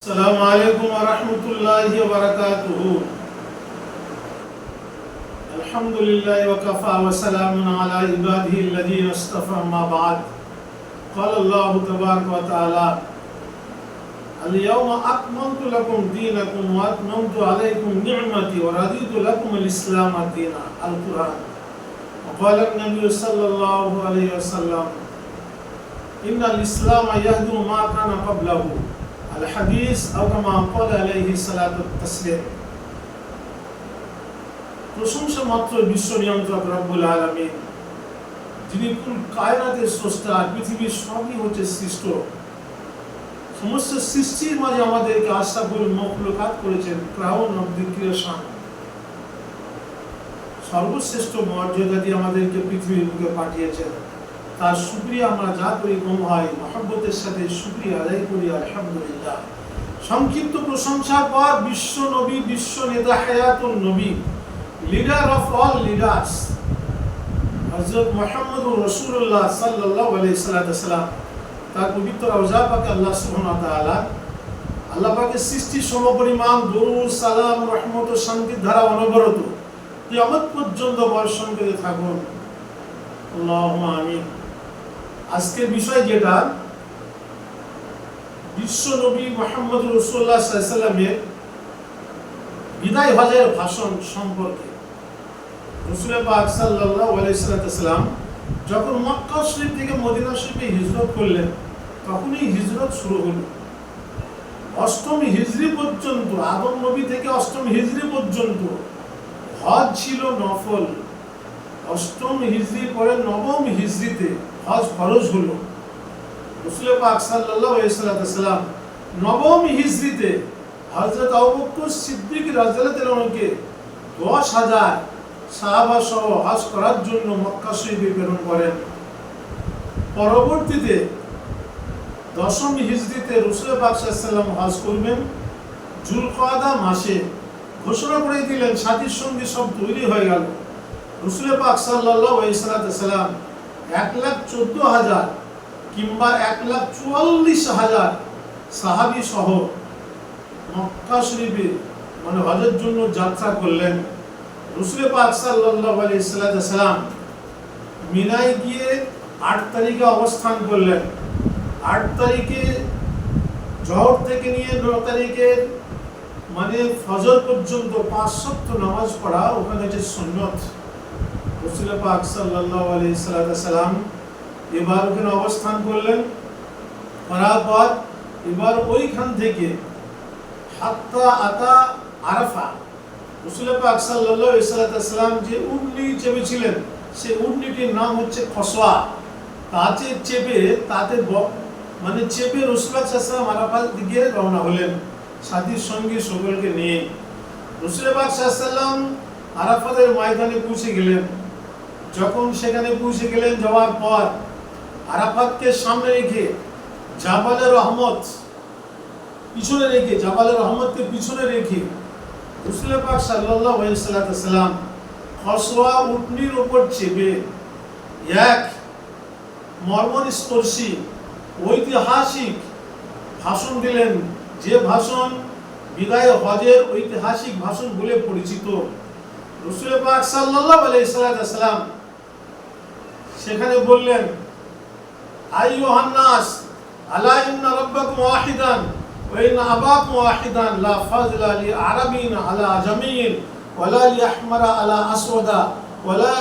السلام عليكم ورحمة الله وبركاته. الحمد لله وكفى وسلام على عباده الذين اصطفى. ما بعد، قال الله تبارك وتعالى: اليوم أكملت لكم دينكم وأتممت عليكم نعمتي ورضيت لكم الإسلام دينا. القرآن. وقال النبي صلى الله عليه وسلم: إن الإسلام يهدم ما كان قبله. الحديث أو كما قال عليه الصلاة والتسليم. প্রশংসা মাত্র বিশ্ব নিয়ন্ত্রক রব্বুল আলামিন, যিনি কুল কায়নাতের স্রষ্টা, পৃথিবীর সবই হচ্ছে সৃষ্ট। সমস্ত সৃষ্টির মাঝে আমাদেরকে আশরাফুল মখলুকাত করেছেন, ক্রাউন অফ দি ক্রিয়েশন। সর্বশ্রেষ্ঠ মর্যাদা দিয়ে আমাদেরকে পৃথিবীর বুকে পাঠিয়েছেন। তার শুকরিয়া আমরা যা করি কম হয়, মহব্বতের সাথে শুকরিয়া আদায় করি আলহামদুলিল্লাহ। সংক্ষিপ্ত প্রশংসার পর বিশ্ব নবী, বিশ্ব নেতা, হায়াতুন নবী, লিডার অফ অল লিডার্স, হযরত মুহাম্মদুর রাসূলুল্লাহ সাল্লাল্লাহু আলাইহি সাল্লাম, তার পবিত্র রওজা পাকে আল্লাহ সুবহানাহু ওয়া তাআলা আল্লাহ পাকের সৃষ্টি সমপরিমাণ দরুদ, সালাম, রহমত ও শান্তির ধারা অনবরত কিয়ামত পর্যন্ত বর্ষণ করে থাকুন। আল্লাহুম্মা আমিন। আজকের বিষয় যেটা, বিশ্ব নবী মুহাম্মদুর রাসূলুল্লাহ সাল্লাল্লাহু আলাইহি সাল্লামের বিদায় হজের ভাষণ সম্পর্কে। রাসূল পাক সাল্লাল্লাহু আলাইহি সাল্লাম যখন মক্কা শরীফ থেকে মদিনা শরীফে হিজরত করলেন, তখনই হিজরত শুরু হলো। অষ্টম হিজরি পর্যন্ত, আদম নবী থেকে অষ্টম হিজরি পর্যন্ত হজ ছিল নফল। অষ্টম হিজরি পরে নবম হিজরিতে হজ ফরজ হলো। রাসূল পাক সাল্লাল্লাহু আলাইহি সাল্লাম নবম হিজরিতে হযরত আবু বকর সিদ্দিক রাদিয়াল্লাহু আনহুকে 10,000 সাহাবা সহ হজ করার জন্য মক্কা শরীফে প্রেরণ করেন। পরবর্তীতে দশম হিজরিতে রাসূল পাক সাল্লাল্লাহু আলাইহি সাল্লাম হজ করবেন। যুলকাদা মাসে ঘোষণা করে দিলেন, সাথীর সঙ্গে সব তৈরি হয়ে গেল। রাসূল পাক সাল্লাল্লাহু আলাইহি সাল্লাম 1,14,000 কিংবা 1,44,000 সাহাবী সহ মক্কা শরীফে মানে হজের জন্য যাত্রা করলেন। রাসূল পাক সাল্লাল্লাহু আলাইহি সাল্লাম মিনায় গিয়ে 8 তারিখে অবস্থান করলেন। 8 তারিখে জোহর থেকে নিয়ে 9 তারিখে মানে ফজর পর্যন্ত 5 ওয়াক্ত নামাজ পড়া ওখানে যে সুন্নত। রাসূল পাক সাল্লাল্লাহু আলাইহি সাল্লাম এবার ওখানে অবস্থান করলেন। করার পর এবার ওইখান থেকে হাত্তা আতা আরাফা, রাসূল পাক সাল্লাল্লাহু আলাইহি সাল্লাম যে উটনি চেপেছিলেন, সেই উটনিটির নাম হচ্ছে কসওয়া। তাতে চেপে মানে চেপে রাসূল পাক সাল্লাল্লাহু আরাফার দিকে রওনা হলেন সাথীর সঙ্গে সকলকে নিয়ে। রাসূল পাক সাল্লাল্লাহু আরাফাতের ময়দানে পৌঁছে গেলেন। যখন সেখানে পৌঁছে গেলেন, যাওয়ার পর আরাফাতকে সামনে রেখে জাবালে রহমত পিছনে রেখে, জাবালে রহমতকে পিছনে রেখে রাসূল পাক সাল্লাল্লাহু আলাইহি সাল্লাম কসওয়া উটনির উপর চেপে এক মর্মস্পর্শী ঐতিহাসিক ভাষণ দিলেন, যে ভাষণ বিদায় হজের ঐতিহাসিক ভাষণ বলে পরিচিত। রাসূল পাক সাল্লাল্লাহু আলাইহি সাল্লাম সেখানে বললেন, আইয়ুহান নাস আলা ইন্না রাব্বাকুম ওয়াহিদান ওয়া ইন্না আবাকুম ওয়াহিদান লা ফাযলা লি আরাবিন আলা আজামিন ওয়ালা লি আহমারা আলা আসওয়াদা ওয়ালা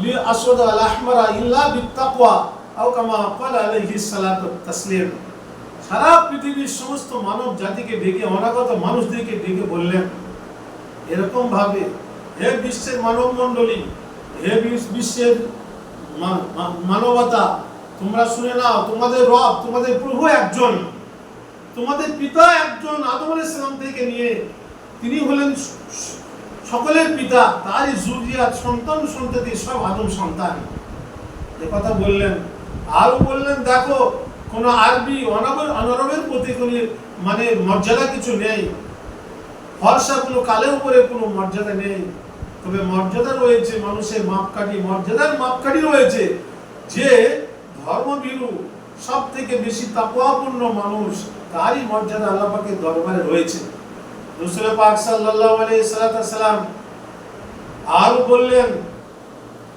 লি আসওয়াদা আলা আহমারা ইল্লা বিত্তাকওয়া আও কামা ক্বালা আলাইহি সালাতু তাসলিম। সারা পৃথিবীর সমস্ত মানব জাতিকে ডেকে, অনাগত মানুষদেরকে ডেকে বললেন এরকম ভাবে, হে বিশ্বের মানব মণ্ডলী, হে বিশ্বের মানবতা, তোমরা শুনে নাও, তোমাদের রব, তোমাদের প্রভু একজন, তোমাদের পিতা একজন, আদম আলাইহিস সালাম থেকে নিয়ে তিনি হলেন সকলের পিতা, তারই যুরিয়াত, সন্তান সন্ততি সব আদম সন্তান। এ কথা বললেন। আর বললেন, দেখো কোন আরবি অনারবের প্রতি কোনো মানে মর্যাদা কিছু নেই, ফর্সা কোনো কালের উপরে কোনো মর্যাদা নেই, তবে মর্যাদা রয়েছে মানুষের মাপকাঠি, মর্যাদার মাপকাঠি রয়েছে যে ধর্মভীরু, সব থেকে বেশি তাকওয়াপূর্ণ মানুষ, তারই মর্যাদা আল্লাহ পাকের দরবারে রয়েছে। রাসূল পাক সাল্লাল্লাহু আলাইহি সাল্লাম আর বললেন,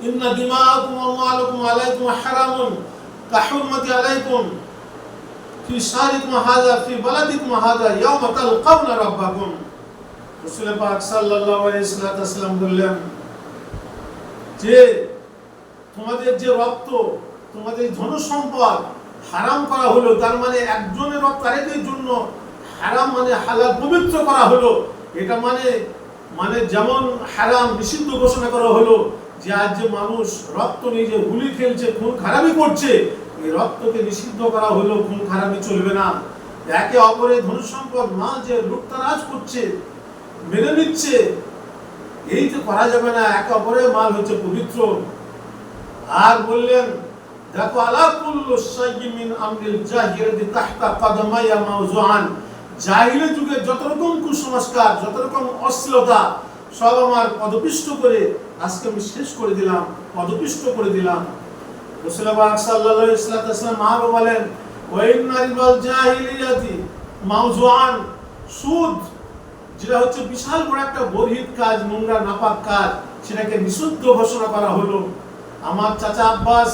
ইন্না দিমাআকুম ওয়া আমওয়ালাকুম আলাইকুম হারামুন কাহুরমাতি আলাইকুম ফি শারিকুম হাযা ফি বালাদিকুম হাযা ইয়াওমা তালকাউনা রাব্বাকুম। রাসূল পাক সাল্লাল্লাহু আলাইহি সাল্লাম বললেন যে তোমাদের যে রক্ত, তোমাদের ধন সম্পদ হারাম করা হলো, তার মানে একজনের রক্ত আরেকের জন্য হারাম মানে হালাল পবিত্র করা হলো। এটা মানে যেমন হারাম নিষিদ্ধ ঘোষণা করা হলো যে আজ যে মানুষ রক্ত নিয়ে যে গুলি খেলছে, খুন খারাপি করছে, এই রক্তকে নিষিদ্ধ করা হলো, খুন খারাপি চলবে না। একে অপরের ধন সম্পদ মাল যে লুটতরাজ করছে, মেনে নিচ্ছে, এই তো করা যাবে না। একে অপরের মাল হচ্ছে পবিত্র। আর বললেন, দেখো আলা কুল্লু শাইইন মিন আমরিল জাহিলিয়াতি তাহতা কদমাইয়া মাওজুআন, জাহিলি যুগে যত রকম কুসংস্কার, যত রকম অশ্লীলতা সব আমার পদপিষ্ট করে আজকে আমি শেষ করে দিলাম, পদপিষ্ট করে দিলাম। রাসূল পাক সাল্লাল্লাহু আলাইহি ওয়াসাল্লাম আরো বলেন, ওয়া ইন্না রিবাল জাহিলিয়াতি মাওজুআন, সুদ যেটা হচ্ছে বিশাল বড় একটা বর্হিত কাজ, নোংরা নাপাক কাজ, সেটাকে নিষিদ্ধ ঘোষণা করা হলো। আমার চাচা আব্বাস,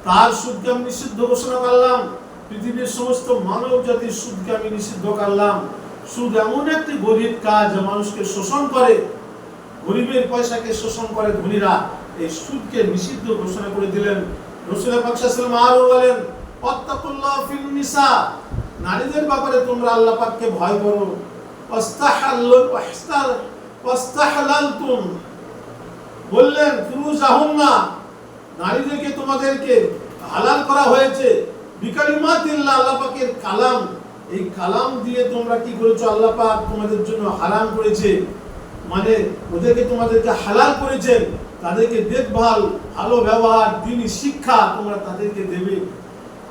তার সুদকে আমি নিষিদ্ধ ঘোষণা করলাম। পৃথিবীর সমস্ত মানব জাতির সুদকে আমি নিষিদ্ধ করলাম। সুদ এমন একটি গরিব কাজ যা মানুষকে শোষণ করে, গরিবের পয়সাকে শোষণ করে ধনীরা, এই সুদকে নিষিদ্ধ ঘোষণা করে দিলেন। রাসূল পাক সাল্লাল্লাহু আলাইহি ওয়াসাল্লাম আরো বলেন, ওয়াত্তাকুল্লাহ ফিন নিসা, নারীদের ব্যাপারে তোমরা আল্লাহ পাককে ভয় করো। ওয়াস্তাহলালতুম, বললেন ফুরুজাহুন্না, নারীদেরকে তোমাদেরকে হালাল করা হয়েছে বিকালিমাতিল্লাহ, আল্লাহ পাকের কালাম, এই কালাম দিয়ে তোমরা কি করেছো, আল্লাহ পাক তোমাদের জন্য হারাম করেছে, মানে ওদেরকে তোমাদেরকে হালাল করেছেন, তাদেরকে দেখভাল, ভালো ব্যবহার, দ্বীনি শিক্ষা তোমরা তাদেরকে দেবে।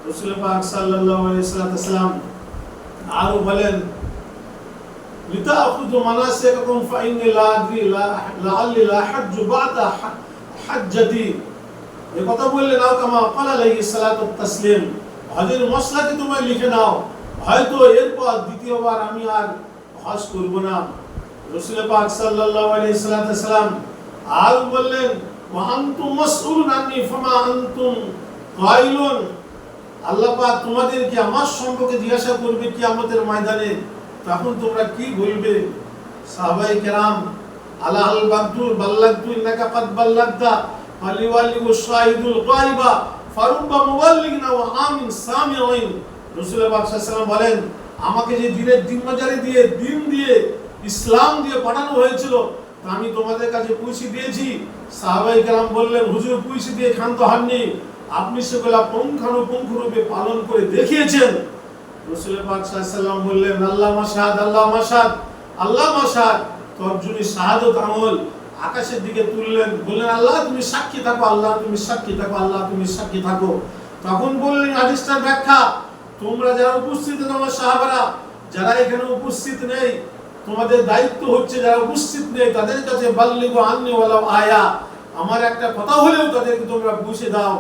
রাসূল পাক সাল্লাল্লাহু আলাইহি ওয়াসাল্লাম আরো বলেন, লিতাখুযু মানাসিকাকুম ফাইন্নী লা আদরি লাআল্লি লা হাজ্জু বা'দা হাজ্জাতি, এই কথা বললেন। আও কামা ক্বালা আলাইহিস সালাতু ওয়াত তাসলিম, হজের মসলাকে তোমরা লিখে নাও, হয়তো এরপর দ্বিতীয়বার আমি আর হজ করব না। রাসূল পাক সাল্লাল্লাহু আলাইহি সাল্লাম আর বললেন, ওয়া আনতুম মাসউলুন আন্নী ফামা আনতুম কাইলুন, আল্লাহ পাক তোমাদেরকে আমার সম্পর্কে জিজ্ঞাসা করবে কিয়ামতের ময়দানে, তখন তোমরা কি বলবে? সাহাবায়ে কেরাম, আলা আল বাদুর বাল্লাগতু ইন্নাকা কাদ বাল্লাগতা আলিওয়ালিউ শাহিদুল গায়বা ফারুব্বা মুবাল্লিগিন ওয়া আমিন সামিঈন। রাসূল পাক সাল্লাল্লাহু আলাইহি ওয়াসাল্লাম বলেন, আমাকে যে দিনের দিনমজুরি দিয়ে, দিন দিয়ে, ইসলাম দিয়ে পাঠানো হয়েছিল, তা আমি তোমাদের কাছে পৌঁছে দিয়েছি। সাহাবায়ে কেরাম বললেন, হুজুর পৌঁছে দিয়ে ক্ষান্ত হননি, আপনি সেগুলা পুঙ্খানুপুঙ্খরূপে পালন করে দেখিয়েছেন। রাসূল পাক সাল্লাল্লাহু আলাইহি ওয়াসাল্লাম বললেন, আল্লাহ মাশহাদ, আল্লাহ মাশহাদ, আল্লাহ মাশহাদ। তর্জনী শাহাদত আঙুল আকাশের দিকে তুললেন, বললেন, আল্লাহ তুমি সাক্ষী থাকো, আল্লাহ তুমি সাক্ষী থাকো, আল্লাহ তুমি সাক্ষী থাকো। তখন বললেন হাদিসটার ব্যাখ্যা, তোমরা যারা উপস্থিত, তোমার সাহাবারা যারা এখানে উপস্থিত নেই, তোমাদের দায়িত্ব হচ্ছে যারা উপস্থিত নেই তাদের কাছে বাল্লিগু আন্নী ওয়ালাউ আয়া, আমার একটা কথা হলেও তাদেরকে তোমরা পৌঁছে দাও।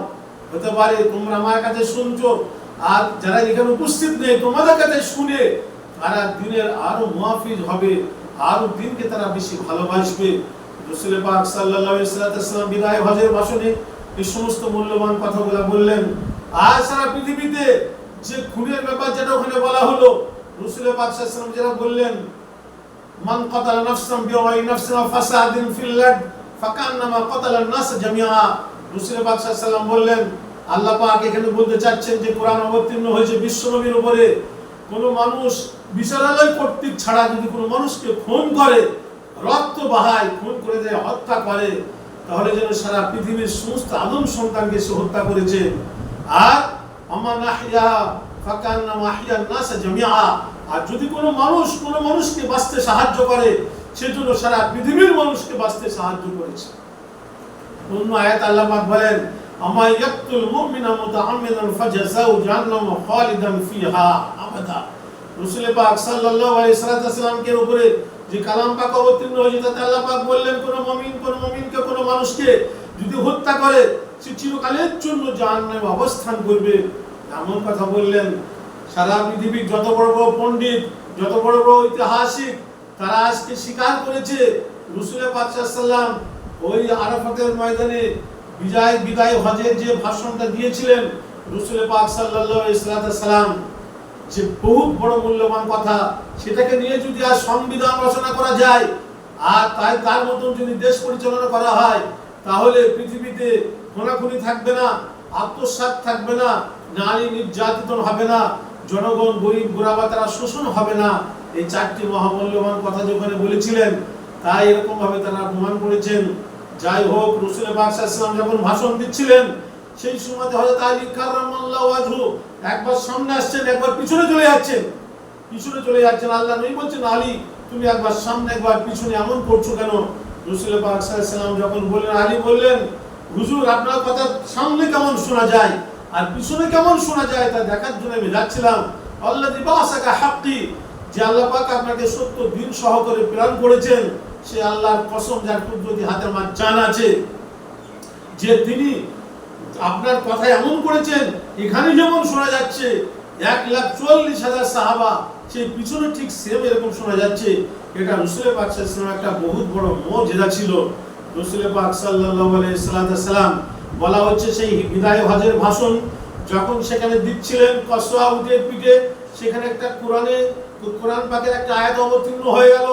হতে পারে তোমরা আমার কাছে শুনছো, আর যারা এখানে উপস্থিত নেই তোমাদের কাছে শুনে তারা দিনের আরো মুহাফিজ হবে, আরো দিনকে তারা বেশি ভালোবাসবে। রাসূল পাক সাল্লাল্লাহু আলাইহি ওয়াসাল্লাম বিদায় হজের ভাষণে এই সমস্ত মূল্যবান কথাগুলো বললেন। আর সারা পৃথিবীতে যে খুনের ব্যাপার যেটা ওখানে বলা হলো, রাসূল পাক সাল্লাল্লাহু আলাইহি ওয়াসাল্লাম যারা বললেন, মান কাতালা নাফসান বিগাইরি নাফসিন ওয়া ফাসাদিন ফিল আরদ ফাকান্নামা কাতালান নাস জামিআ। রাসূল পাক সাল্লাল্লাহু আলাইহি ওয়াসাল্লাম বললেন, আল্লাহ পাক এখানে বলতে চাচ্ছেন যে কোরআন অবতীর্ণ হয়েছে বিশ্বনবীর উপরে, কোন মানুষ বিচারালয় কর্তৃক ছাড়া যদি কোনো মানুষকে খুন করে, রক্ত বাহায়, খুন করে দেয়, হত্যা করে, তাহলে যেন সারা পৃথিবীর সমস্ত আদম সন্তানকে সে হত্যা করেছে। আর আমান আহইয়া ফাকান্নামা আহইয়ান নাস জামিআ, আর যদি কোনো মানুষ কোনো মানুষকে বাঁচতে সাহায্য করে, সেজন্য সারা পৃথিবীর মানুষকে বাঁচতে সাহায্য করেছে। অন্য আয়াত আল্লাহ পাক বলেন, আমা ইয়াকতুল মুমিনা মুতাআম্মিদান ফাজাযাউ জাহান্নাম খালিদান ফিহা আবাদা। রাসূল পাক সাল্লাল্লাহু আলাইহি ওয়াসাল্লামের উপরে যে কালাম পাক অবতীর্ণ হয়েছে, তাতে আল্লাহ পাক বললেন, কোন মুমিনকে কোন মানুষকে যদি হত্যা করে, সে চিরকালের জন্য জাহান্নামে অবস্থান করবে। এমন কথা বললেন, সারা পৃথিবীর যত বড় বড় পণ্ডিত, যত বড় বড় ঐতিহাসিক, তারা আজকে স্বীকার করেছে রাসূল পাক সাল্লাল্লাহু আলাইহি ওয়াসাল্লাম ওই আরাফাতের ময়দানে বিদায় হজের যে ভাষণটা দিয়েছিলেন, রাসূল পাক সাল্লাল্লাহু আলাইহি ওয়াসাল্লাম যে বহুত বড় মূল্যবান কথা, সেটাকে নিয়ে যদি আর সংবিধান রচনা করা যায় আর তার মতন যদি দেশ পরিচালনা করা হয়, তাহলে পৃথিবীতে খুনাখুনি থাকবে না, আত্মসাৎ থাকবে না, নারী নির্যাতন হবে না, জনগণ গরিব গোরাবা তারা শোষণ হবে না। এই চারটি মহামূল্যবান কথা যেখানে বলেছিলেন, তাই এরকম ভাবে তারা প্রমাণ করেছেন। যাই হোক, রাসূল পাক সাল্লাল্লাহু আলাইহি ওয়াসাল্লাম যখন ভাষণ দিচ্ছিলেন, সেই সময় হযরত আলী কাররামাল্লাহু ওয়াজহু একবার সামনে আসছেন, একবার পিছনে চলে যাচ্ছেন। আল্লাহ নবী বলছেন, আলী তুমি একবার সামনে একবার পিছনে এমন করছো কেন? রাসূল পাক সাল্লাল্লাহু আলাইহি ওয়াসাল্লাম যখন বললেন, আলী বললেন, হুজুর আপনার কথা সামনে কেমন শোনা যায় আর পিছনে কেমন শোনা যায় তা দেখার জন্য আমি যাচ্ছিলাম। আল্লাযী বাসাকা হাক্কি, যে আল্লাহ পাক আপনাকে সত্য দিন সহকারে প্রেরণ করেছেন, সে আল্লাহর কসম যার কুদরতি হাতের মাঝ জান আছে, যে তিনি আপনার কথা এমন করেছেন এখানে যেমন শোনা যাচ্ছে 1,40,000 সাহাবা, সেই পিছনে ঠিক সেম এরকম শোনা যাচ্ছে। এটা রাসূল পাক সাল্লাল্লাহু আলাইহি ওয়াসাল্লাম একটা বহুত বড় মুজিজা ছিল। রাসূল পাক সাল্লাল্লাহু আলাইহি ওয়াসাল্লাম বলা হচ্ছে সেই বিদায় হজের ভাষণ যখন সেখানে দিচ্ছিলেন কসওয়া উটের পিঠে, সেখানে একটা কোরআন পাকের একটা আয়াত অবতীর্ণ হয়ে গেল,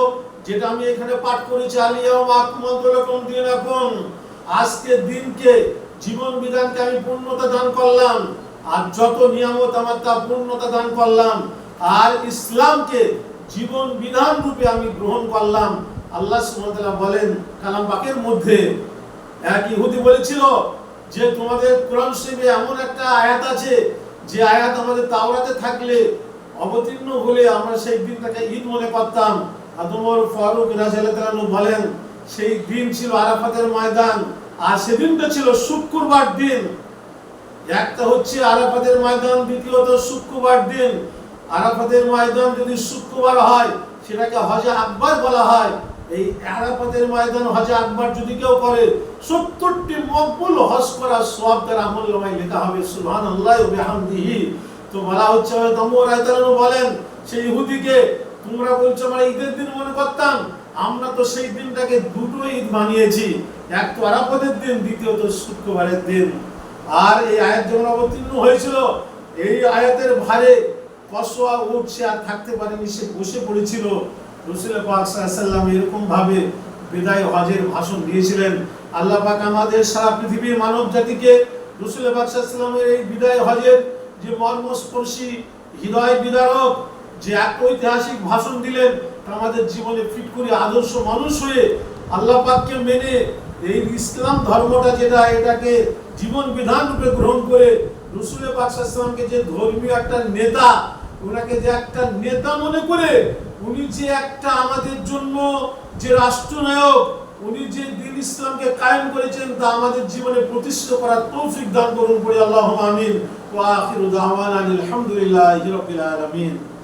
যেটা আমি এখানে পাঠ করেছি, আলিয়াউমা আকমালতু লাকুম দীনাকুম, আজকের দিনকে জীবন বিধানকে আমি পূর্ণতা দান করলাম, আর যত নিয়ামত আমার তা পূর্ণতা দান করলাম, আর ইসলামকে জীবন বিধান রূপে আমি গ্রহণ করলাম। আল্লাহ সুবহানাহু ওয়া তাআলা বলেন কালাম পাকের মধ্যে, এক ইহুদি বলেছিল যে তোমাদের কোরআন শরীফে এমন একটা আয়াত আছে যে আয়াত আমাদের তাওরাতে থাকলে অবতীর্ণ হলে আমরা সেই দিনটাকে ঈদ মনে করতাম। ওমর ফারুক রাদিয়াল্লাহু তাআলা বলেন সেই দিন ছিল আরাফাতের ময়দান, আর সেদিনটা ছিল শুক্রবার দিন। একটা হচ্ছে আরাফাতের ময়দান, দ্বিতীয়ত শুক্রবার দিন। আরাফাতের ময়দান যদি শুক্রবার হয় সেটাকে হজে আকবার বলা হয়। এই আরাফাতের ময়দান হজে আকবার যদি কেউ করে 70টি মকবুল হজ করার সওয়াব তার আমলনামায় লেখা হবে। সুবহানাল্লাহি ওয়া বিহামদিহি। তো বলা হচ্ছে ওমর রাদিয়াল্লাহু বলেন সেই ইহুদিকে, তোমরা বলছো আমরা ঈদের দিন মনে করতাম, আমরা তো সেই দিনটাকে দুটো ঈদ বানিয়েছি, এক তো আরাফাতের দিন, দ্বিতীয়ত শুক্রবারের দিন। আর এই আয়াত যখন অবতীর্ণ হয়েছিল, এই আয়াতের ভারে কসওয়া উট সে আর থাকতে পারেনি, সে বসে পড়েছিল। রাসূল পাক সাল্লাল্লাহু আলাইহি ওয়াসাল্লাম এরকম ভাবে বিদায় হজের ভাষণ দিয়েছিলেন। আল্লাহ পাক আমাদের সারা পৃথিবীর মানব জাতিকে রাসূল পাক সাল্লাল্লাহু আলাইহি ওয়াসাল্লামের এই বিদায় হজের যে মর্মস্পর্শী হৃদয় বিদারক যে এক ঐতিহাসিক ভাষণ দিলেন, তা আমাদের জীবনে ফিট করে আদর্শ মানুষ হয়ে আল্লাহ পাককে মেনে এই ইসলাম ধর্মটা যেটা, এটাকে জীবন বিধান রূপে গ্রহণ করে রাসূল পাক সাল্লাল্লাহু আলাইহি ওয়াসাল্লামকে যে ধর্মীয় একটা নেতা, ওনাকে যে একটা নেতা মনে করে, উনি যে একটা আমাদের জন্য যে রাষ্ট্রনায়ক, উনি যে দ্বীন ইসলামকে কায়েম করেছেন, তা আমাদের জীবনে প্রতিষ্ঠিত করার তৌফিক দান করুন। পড়ি আল্লাহুম্মা আমিন। ওয়া আখিরু দাওয়ানা আলহামদুলিল্লাহি রাব্বিল আলামিন।